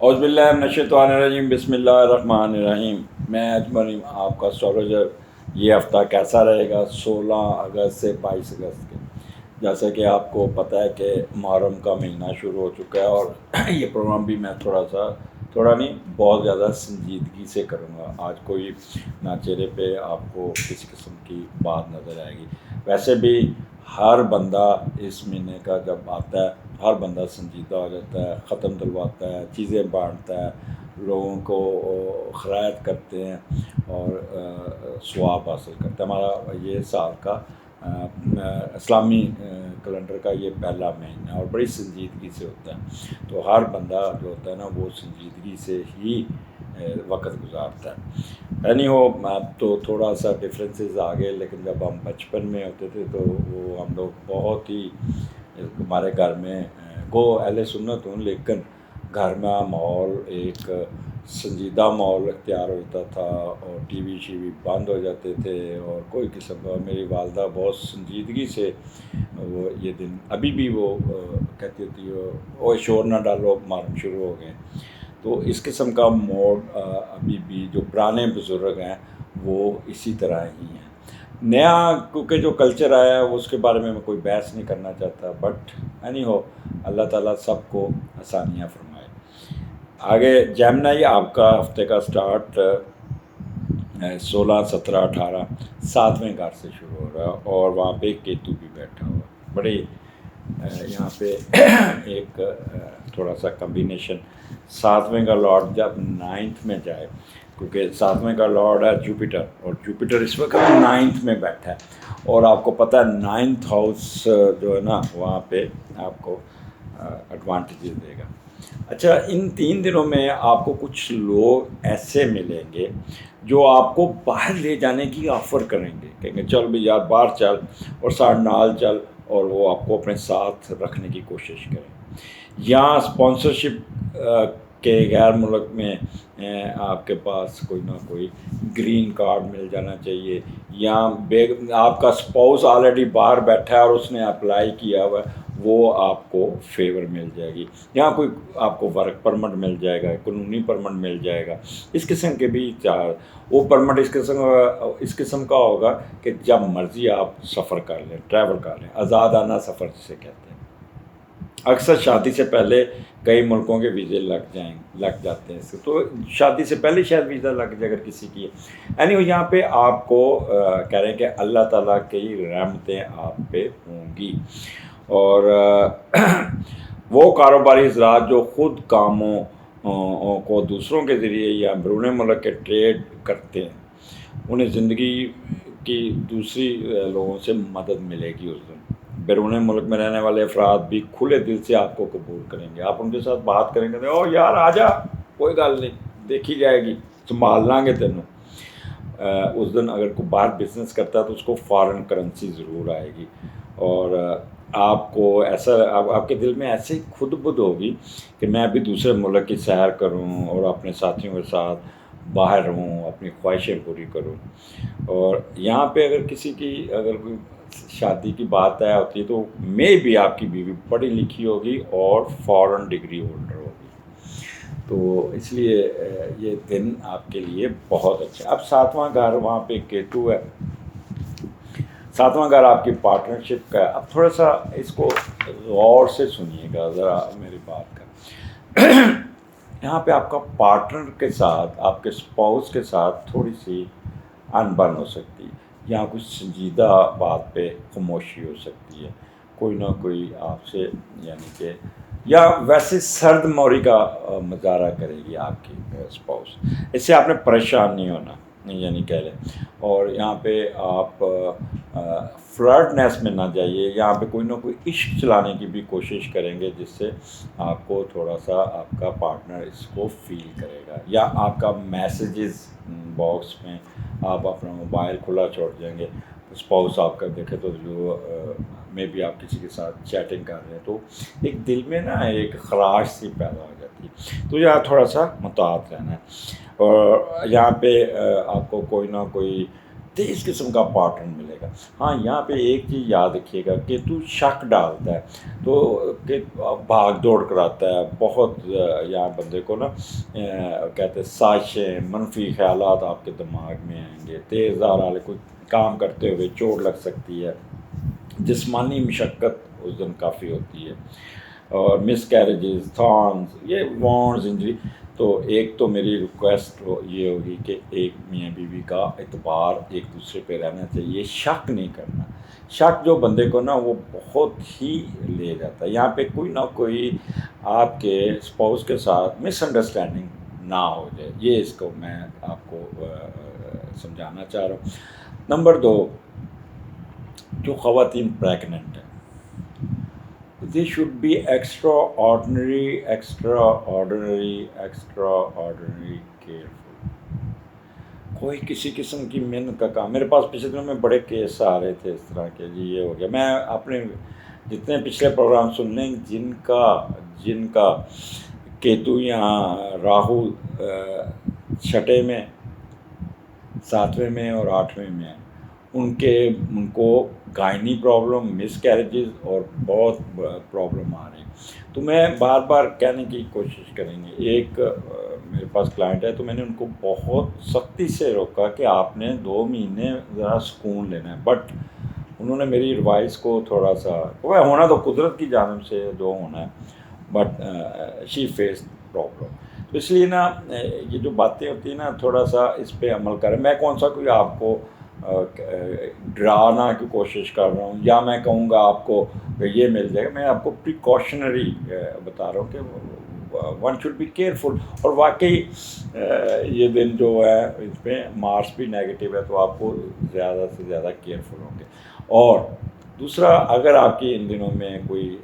اعوذ باللہ من الشیطان الرجیم، بسم اللہ الرحمن الرحیم۔ میں اجمل آپ کا اسٹرالوجر۔ یہ ہفتہ کیسا رہے گا 16 اگست سے 22 اگست کے؟ جیسا کہ آپ کو پتہ ہے کہ محرم کا مہینہ شروع ہو چکا ہے، اور یہ پروگرام بھی میں تھوڑا نہیں بہت زیادہ سنجیدگی سے کروں گا۔ آج کوئی نہ چہرے پہ آپ کو کسی قسم کی بات نظر آئے گی۔ ویسے بھی ہر بندہ اس مہینے کا جب آتا ہے ہر بندہ سنجیدہ ہو جاتا ہے، ختم دلواتا ہے، چیزیں بانٹتا ہے، لوگوں کو خیرات کرتے ہیں اور ثواب حاصل کرتا ہے۔ ہمارا یہ سال کا اسلامی کیلنڈر کا یہ پہلا مہینہ اور بڑی سنجیدگی سے ہوتا ہے، تو ہر بندہ جو ہوتا ہے نا وہ سنجیدگی سے ہی وقت گزارتا ہے۔ نہیں ہو اب تو تھوڑا سا ڈفرینسز آ گئے، لیکن جب ہم بچپن میں ہوتے تھے تو وہ ہم لوگ بہت ہی ہمارے گھر میں گو اہل سنت ہوں، لیکن گھر میں ماحول ایک سنجیدہ ماحول اختیار ہوتا تھا، اور ٹی وی بند ہو جاتے تھے، اور کوئی قسم کا میری والدہ بہت سنجیدگی سے وہ یہ دن ابھی بھی وہ کہتی ہوتی ہے وہ شور نہ ڈالو مارن شروع ہو گئے۔ تو اس قسم کا موڈ ابھی بھی جو پرانے بزرگ ہیں وہ اسی طرح ہی ہیں۔ نیا کیونکہ جو کلچر آیا ہے اس کے بارے میں کوئی بحث نہیں کرنا چاہتا، بٹ اینی ہو اللہ تعالیٰ سب کو آسانیاں فرمائے۔ آگے جیمنائی آپ کا ہفتے کا سٹارٹ 16، 17، 18 7ویں گھر سے شروع ہو رہا ہے، اور وہاں پہ کیتو بھی بیٹھا ہوا ہے۔ بڑی یہاں پہ ایک تھوڑا سا کمبینیشن 7ویں کا لارڈ جب 9th میں جائے، کیونکہ 7ویں کا لارڈ ہے جوپیٹر، اور جوپیٹر اس وقت 9th میں بیٹھا ہے، اور آپ کو پتہ ہے 9th ہاؤس جو ہے نا وہاں پہ آپ کو ایڈوانٹیجز دے گا۔ اچھا، ان 3 دنوں میں آپ کو کچھ لوگ ایسے ملیں گے جو آپ کو باہر لے جانے کی آفر کریں گے، کہیں گے چل بھی یار باہر چل اور ساتھ نال چل، اور وہ آپ کو اپنے ساتھ رکھنے کی کوشش کریں۔ یہاں اسپانسرشپ کے غیر ملک میں آپ کے پاس کوئی نہ کوئی گرین کارڈ مل جانا چاہیے، یا آپ کا اسپاؤس آلریڈی باہر بیٹھا ہے اور اس نے اپلائی کیا ہوا ہے، وہ آپ کو فیور مل جائے گی، یہاں کوئی آپ کو ورک پرمٹ مل جائے گا، قانونی پرمٹ مل جائے گا۔ اس قسم کے بھی وہ پرمٹ اس قسم کا ہوگا کہ جب مرضی آپ سفر کر لیں، ٹریول کر لیں، آزادانہ سفر جسے کہتے ہیں۔ اکثر شادی سے پہلے کئی ملکوں کے ویزے لگ جاتے ہیں، تو شادی سے پہلے شاید ویزا لگ جائے اگر کسی کی ہے۔ یہاں پہ آپ کو کہہ رہے ہیں کہ اللہ تعالیٰ کی رحمتیں آپ پہ ہوں گی، اور وہ کاروباری حضرات جو خود کاموں کو دوسروں کے ذریعے یا بیرون ملک کے ٹریڈ کرتے ہیں، انہیں زندگی کی دوسری لوگوں سے مدد ملے گی اس دن۔ بیرون ملک میں رہنے والے افراد بھی کھلے دل سے آپ کو قبول کریں گے، آپ ان کے ساتھ بات کریں گے، او یار آ جا، کوئی گل نہیں، دیکھی جائے گی، سنبھال لیں گے تینوں۔ اس دن اگر کوئی باہر بزنس کرتا ہے تو اس کو فارن کرنسی ضرور آئے گی، اور آپ کو ایسا آپ کے دل میں ایسے خود بد ہوگی کہ میں بھی دوسرے ملک کی سیر کروں اور اپنے ساتھیوں کے ساتھ باہر رہوں، اپنی خواہشیں پوری کروں۔ اور یہاں پہ اگر کسی کی اگر کوئی شادی کی بات طے ہوتی ہے تو میں بھی آپ کی بیوی پڑھی لکھی ہوگی اور فارن ڈگری ہولڈر ہوگی، تو اس لیے یہ دن آپ کے لیے بہت اچھا ہے۔ اب 7واں گھر وہاں پہ کیتو ہے، 7واں گھر آپ کی پارٹنرشپ کا ہے۔ اب تھوڑا سا اس کو غور سے سنیے گا ذرا میری بات کا۔ یہاں پہ آپ کا پارٹنر کے ساتھ، آپ کے اسپاؤس کے ساتھ تھوڑی سی انبن ہو سکتی ہے، یہاں کچھ سنجیدہ بات پہ خاموشی ہو سکتی ہے، کوئی نہ کوئی آپ سے یعنی کہ یا ویسے سرد موری کا مظاہرہ کرے گی آپ کی اسپاؤس، اس سے آپ نے پریشان نہیں ہونا، یعنی کہہ لیں۔ اور یہاں پہ آپ فلرٹنیس میں نہ جائیے، یہاں پہ کوئی نہ کوئی عشق چلانے کی بھی کوشش کریں گے، جس سے آپ کو تھوڑا سا آپ کا پارٹنر اس کو فیل کرے گا، یا آپ کا میسیجز باکس میں آپ اپنا موبائل کھلا چھوڑ جائیں گے، اسپاؤس آپ کا دیکھے تو جو میں بھی آپ کسی کے ساتھ چیٹنگ کر رہے ہیں تو ایک دل میں نا ایک خراش سی پیدا ہو جاتی ہے، تو یہاں تھوڑا سا محتاط رہنا ہے۔ اور یہاں پہ آپ کو کوئی نہ کوئی تیز قسم کا پارٹنر ملے گا۔ ہاں یہاں پہ ایک چیز یاد رکھیے گا کہ تو شک ڈالتا ہے تو کہ بھاگ دوڑ کراتا ہے بہت، یہاں بندے کو نا کہتے ہیں سازشیں، منفی خیالات آپ کے دماغ میں آئیں گے، تیز دھار کوئی کام کرتے ہوئے چوٹ لگ سکتی ہے، جسمانی مشقت اس دن کافی ہوتی ہے، اور مس کیریجز، تھارنز، یہ وانڈز انجری۔ تو ایک تو میری ریکویسٹ یہ ہوگی کہ ایک میاں بیوی کا اعتبار ایک دوسرے پہ رہنا چاہیے، شک نہیں کرنا۔ شک جو بندے کو نا وہ بہت ہی لے جاتا ہے، یہاں پہ کوئی نہ کوئی آپ کے اسپاؤس کے ساتھ مس انڈرسٹینڈنگ نہ ہو جائے، یہ اس کو میں آپ کو سمجھانا چاہ رہا ہوں۔ نمبر 2، جو خواتین پریگننٹ ہیں they should be extraordinary careful۔ کوئی کسی قسم کی محنت کا کام، میرے پاس پچھلے دنوں میں بڑے کیس آ رہے تھے اس طرح کے، جی یہ ہو گیا۔ میں اپنے جتنے پچھلے پروگرام سن لیں جن کا کیتو یہاں راہو چھٹے میں، 7ویں میں اور 8ویں میں، ان کو گائنی پرابلم، مس کیریجز اور بہت پرابلم آ رہی ہیں۔ تو میں بار بار کہنے کی کوشش کریں گے، ایک میرے پاس کلائنٹ ہے تو میں نے ان کو بہت سختی سے روکا کہ آپ نے 2 مہینے ذرا سکون لینا ہے، بٹ انہوں نے میری ایڈوائس کو تھوڑا سا، ہونا تو قدرت کی جانب سے جو ہونا ہے، بٹ شی فیس پرابلم۔ تو اس لیے نا یہ جو باتیں ہوتی ہیں نا تھوڑا سا اس پہ عمل کریں۔ میں کون سا کوئی آپ کو ڈرانا کی کوشش کر رہا ہوں یا میں کہوں گا آپ کو یہ مل جائے گا، میں آپ کو پریکاشنری بتا رہا ہوں کہ ون شوڈ بی کیئرفل۔ اور واقعی یہ دن جو ہے اس میں مارس بھی نیگیٹو ہے تو آپ کو زیادہ سے زیادہ کیئرفل ہوں گے۔ اور دوسرا، اگر آپ کی ان دنوں میں کوئی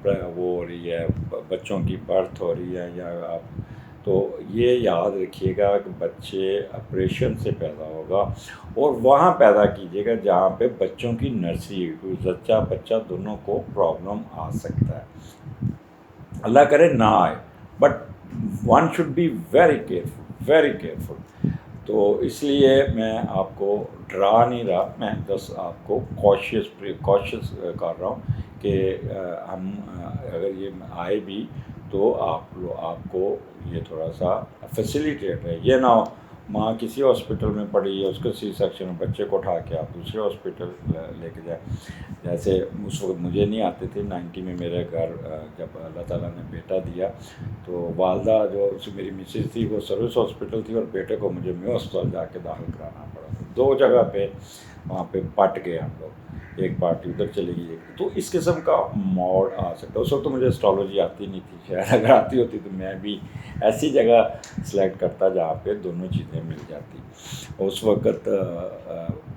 وہ ہو رہی ہے، بچوں کی برتھ ہو رہی ہے یا آپ، تو یہ یاد رکھیے گا کہ بچے آپریشن سے پیدا ہوگا اور وہاں پیدا کیجیے گا جہاں پہ بچوں کی نرسری، زچہ بچہ دونوں کو پرابلم آ سکتا ہے، اللہ کرے نہ آئے، but one should be very careful. تو اس لیے میں آپ کو ڈرا نہیں رہا، میں بس آپ کو کوشش کر رہا ہوں کہ ہم اگر یہ آئے بھی تو آپ کو یہ تھوڑا سا فیسیلیٹیٹ ہے، یہ نہ ہو ماں کسی ہاسپٹل میں پڑی ہے، اس کو سی سیکشن میں، بچے کو اٹھا کے آپ دوسرے ہاسپٹل لے کے جائیں۔ جیسے اس وقت مجھے نہیں آتے تھے 90 میں میرے گھر، جب اللہ تعالیٰ نے بیٹا دیا تو والدہ جو میری مسز تھی وہ سروس ہاسپٹل تھی اور بیٹے کو مجھے میو ہسپتال جا کے داخل کرانا پڑا، 2 جگہ پہ وہاں پہ بٹ گئے ہم لوگ، ایک پارٹی ادھر چلی گئی، تو اس قسم کا موڈ آ سکتا ہے۔ اس وقت تو مجھے اسٹرالوجی آتی نہیں تھی، شاید اگر آتی ہوتی تو میں بھی ایسی جگہ سلیکٹ کرتا جہاں پہ دونوں چیزیں مل جاتی۔ اس وقت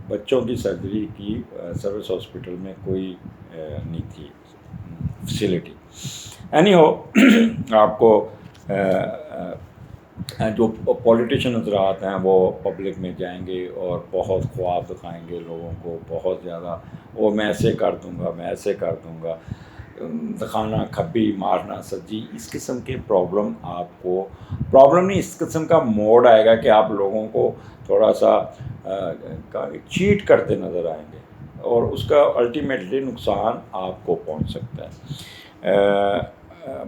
بچوں کی سرجری کی سروس ہاسپٹل میں کوئی نہیں تھی فیسیلٹی۔ اینی ہو، آپ کو جو پولیٹیشین حضرات ہیں وہ پبلک میں جائیں گے اور بہت خواب دکھائیں گے لوگوں کو، بہت زیادہ، وہ میں ایسے کر دوں گا، میں ایسے کر دوں گا، دکھانا کھبی، مارنا سجی، اس قسم کے پرابلم نہیں، اس قسم کا موڈ آئے گا کہ آپ لوگوں کو تھوڑا سا چیٹ کرتے نظر آئیں گے اور اس کا الٹیمیٹلی نقصان آپ کو پہنچ سکتا ہے۔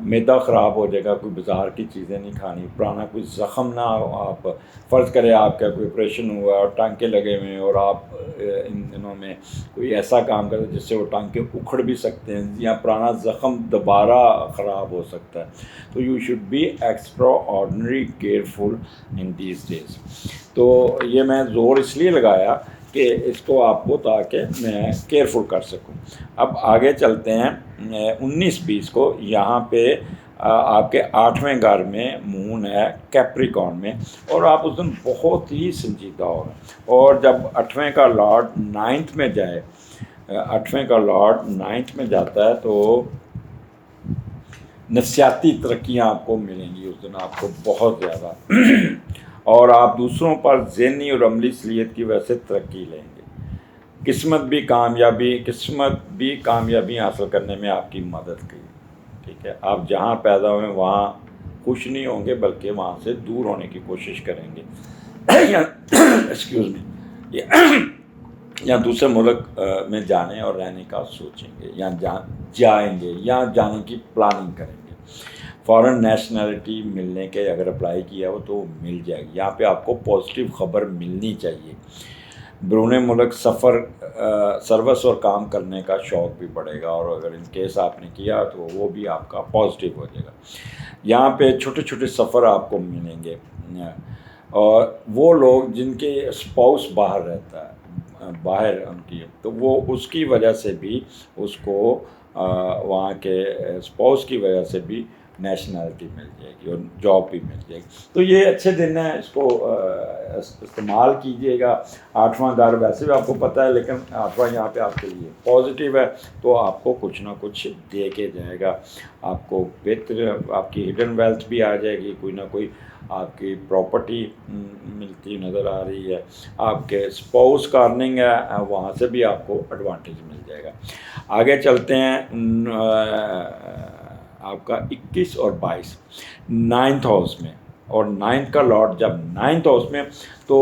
معدہ خراب ہو جائے گا، کوئی بازار کی چیزیں نہیں کھانی، پرانا کوئی زخم نہ ہو، آپ فرض کریں آپ کا کوئی آپریشن ہوا اور ٹانکے لگے ہوئے ہیں اور آپ ان دنوں میں کوئی ایسا کام کریں جس سے وہ ٹانکے اکھڑ بھی سکتے ہیں یا پرانا زخم دوبارہ خراب ہو سکتا ہے، تو you should be extraordinary careful in these days. تو یہ میں زور اس لیے لگایا کہ اس کو آپ کو تاکہ میں کیئرفل کر سکوں۔ اب آگے چلتے ہیں 19-20 کو، یہاں پہ آپ کے 8ویں گھر میں مون ہے کیپریکارن میں، اور آپ اس دن بہت ہی سنجیدہ ہو رہے ہیں، اور جب 8ویں کا لارڈ 9th میں جائے، 8ویں کا لارڈ 9th میں جاتا ہے تو نفسیاتی ترقیاں آپ کو ملیں گی اس دن، آپ کو بہت زیادہ، اور آپ دوسروں پر ذہنی اور عملی صلاحیت کی وجہ سے ترقی لیں گے۔ قسمت بھی کامیابی حاصل کرنے میں آپ کی مدد کی، ٹھیک ہے۔ آپ جہاں پیدا ہوئے وہاں خوش نہیں ہوں گے بلکہ وہاں سے دور ہونے کی کوشش کریں گے ایکسکیوز می۔ یا دوسرے ملک میں جانے اور رہنے کا سوچیں گے، یا جائیں گے یا جانے کی پلاننگ کریں گے، فارن نیشنلٹی ملنے کے اگر اپلائی کیا ہو تو مل جائے گی۔ یہاں پہ آپ کو پازیٹیو خبر ملنی چاہیے۔ بیرون ملک سفر سروس اور کام کرنے کا شوق بھی بڑھے گا، اور اگر ان کیس آپ نے کیا تو وہ بھی آپ کا پازیٹیو ہو جائے گا۔ یہاں پہ چھوٹے چھوٹے سفر آپ کو ملیں گے، اور وہ لوگ جن کے اسپاؤس باہر رہتا ہے، باہر ان کی، تو وہ اس کی وجہ سے بھی اس کو وہاں کے اسپاؤس کی وجہ سے بھی نیشنلٹی مل جائے گی اور جاب بھی مل جائے گی۔ تو یہ اچھے دن ہیں، اس کو استعمال کیجیے گا۔ 8واں گھر ویسے بھی آپ کو پتہ ہے، لیکن 8واں یہاں پہ آپ کے لیے پازیٹیو ہے، تو آپ کو کچھ نہ کچھ دے کے جائے گا۔ آپ کو بہتر آپ کی ہڈن ویلتھ بھی آ جائے گی، کوئی نہ کوئی آپ کی پراپرٹی ملتی نظر آ رہی ہے، آپ کے اسپاؤس کا ارننگ ہے، وہاں سے بھی آپ کو ایڈوانٹیج مل جائے گا۔ آگے چلتے ہیں، آپ کا 21 اور 22 9th ہاؤس میں، اور 9th کا لارڈ جب 9th ہاؤس میں، تو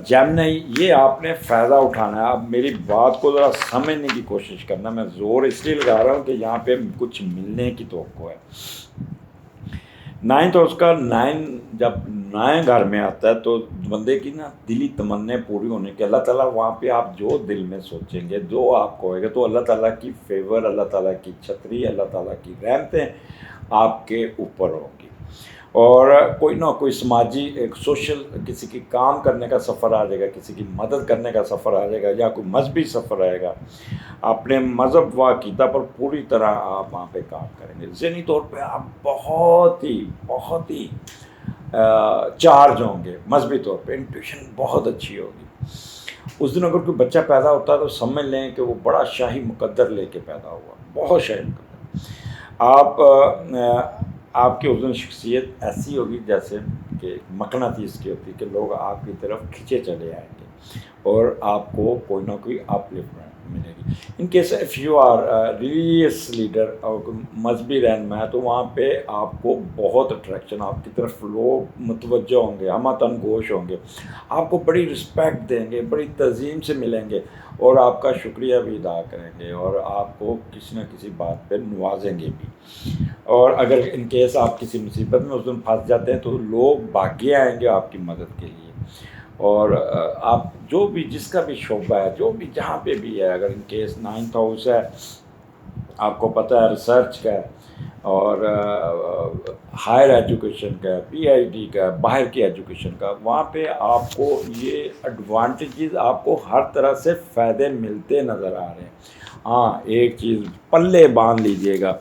جیمنی یہ آپ نے فائدہ اٹھانا ہے۔ اب میری بات کو ذرا سمجھنے کی کوشش کرنا، میں زور اس لیے لگا رہا ہوں کہ یہاں پہ کچھ ملنے کی توقع ہے۔ 9th ہاؤس کا 9 جب نئے گھر میں آتا ہے تو بندے کی نا دلی تمنے پوری ہونے کے، اللہ تعالیٰ وہاں پہ آپ جو دل میں سوچیں گے، جو آپ کو ہوئے گا، تو اللہ تعالیٰ کی فیور، اللہ تعالیٰ کی چھتری، اللہ تعالیٰ کی رحمتیں آپ کے اوپر ہوں گی، اور کوئی نہ کوئی سماجی ایک سوشل کسی کی کام کرنے کا سفر آ جائے گا، کسی کی مدد کرنے کا سفر آ جائے گا، یا کوئی مذہبی سفر آئے گا۔ اپنے مذہب و عقیدہ پر پوری طرح آپ وہاں پہ کام کریں گے۔ ذہنی طور پہ آپ بہت ہی چارج ہوں گے، مذہبی طور پہ انٹیویشن بہت اچھی ہوگی۔ اس دن اگر کوئی بچہ پیدا ہوتا ہے تو سمجھ لیں کہ وہ بڑا شاہی مقدر لے کے پیدا ہوا، بہت شاہی مقدر۔ آپ کی اس دن شخصیت ایسی ہوگی جیسے کہ مقناطیس کی ہوتی ہے، کہ لوگ آپ کی طرف کھینچے چلے آئیں گے، اور آپ کو کوئی نہ کوئی اپلفٹمنٹ ملے گی۔ In case of you are religious leader, اور مذہبی رہنما ہے، تو وہاں پہ آپ کو بہت اٹریکشن، آپ کی طرف لوگ متوجہ ہوں گے، ہمہ گوش ہوں گے، آپ کو بڑی رسپیکٹ دیں گے، بڑی تعظیم سے ملیں گے، اور آپ کا شکریہ بھی ادا کریں گے، اور آپ کو کسی نہ کسی بات پہ نوازیں گے بھی۔ اور اگر ان کیس آپ کسی مصیبت میں اس دن پھنس جاتے ہیں تو لوگ بھاگے آئیں گے آپ کی مدد کے لیے۔ اور آپ جو بھی جس کا بھی شعبہ ہے، جو بھی جہاں پہ بھی ہے، اگر ان کیس 9th ہاؤس ہے، آپ کو پتہ ہے ریسرچ کا ہے، اور ہائر ایجوکیشن کا ہے، پی ایچ ڈی کا ہے، باہر کی ایجوکیشن کا، وہاں پہ آپ کو یہ ایڈوانٹیجز، آپ کو ہر طرح سے فائدے ملتے نظر آ رہے ہیں۔ ہاں، ایک چیز پلے باندھ لیجئے گا،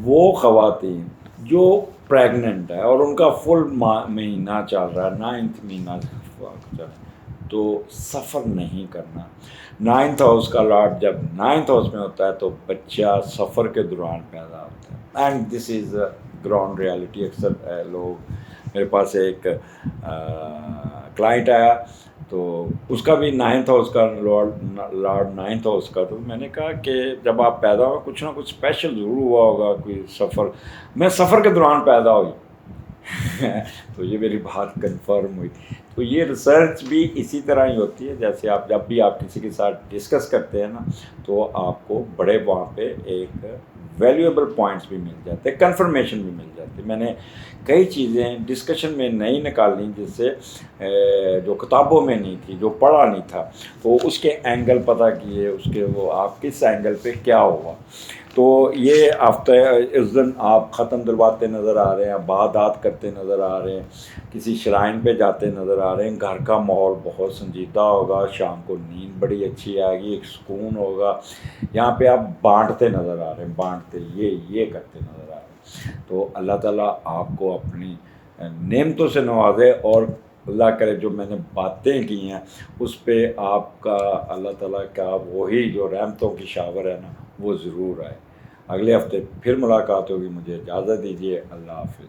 وہ خواتین جو پریگننٹ ہے اور ان کا فل مہینہ چل رہا ہے، 9th مہینہ چل رہا ہے، تو سفر نہیں کرنا۔ 9th ہاؤس کا لارڈ جب 9th ہاؤس میں ہوتا ہے تو بچہ سفر کے دوران پیدا ہوتا ہے، and this is ground reality. اکثر لوگ، میرے پاس ایک کلائنٹ آیا، تو اس کا بھی 9th ہاؤس کا لارڈ 9th ہاؤس کا، تو میں نے کہا کہ جب آپ پیدا ہو کچھ نہ کچھ اسپیشل ضرور ہوا ہوگا، کوئی سفر، میں سفر کے دوران پیدا ہوئی تو یہ میری بات کنفرم ہوئی۔ تو یہ ریسرچ بھی اسی طرح ہی ہوتی ہے، جیسے آپ جب بھی آپ کسی کے ساتھ ڈسکس کرتے ہیں نا، تو آپ کو بڑے وہاں پہ ایک ویلیویبل پوائنٹس بھی مل جاتے ہیں، کنفرمیشن بھی مل جاتی ہے۔ میں نے کئی چیزیں ڈسکشن میں نہیں نکالیں جس سے جو کتابوں میں نہیں تھی، جو پڑھا نہیں تھا، تو اس کے اینگل پتہ کیے، اس کے وہ آپ کس اینگل پہ کیا ہوا۔ تو یہ ہفتہ اس دن آپ ختم دلواتے نظر آ رہے ہیں، عبادات کرتے نظر آ رہے ہیں، کسی شرائن پہ جاتے نظر آ رہے ہیں، گھر کا ماحول بہت سنجیدہ ہوگا، شام کو نیند بڑی اچھی آئے گی، ایک سکون ہوگا۔ یہاں پہ آپ بانٹتے نظر آ رہے ہیں، بانٹتے یہ کرتے نظر آ رہے ہیں۔ تو اللہ تعالیٰ آپ کو اپنی نعمتوں سے نوازے، اور اللہ کرے جو میں نے باتیں کی ہیں اس پہ آپ کا اللہ تعالیٰ کا وہی جو رحمتوں کی شاور ہے نا، وہ ضرور آئے۔ اگلے ہفتے پھر ملاقات ہوگی، مجھے اجازت دیجیے، اللہ حافظ۔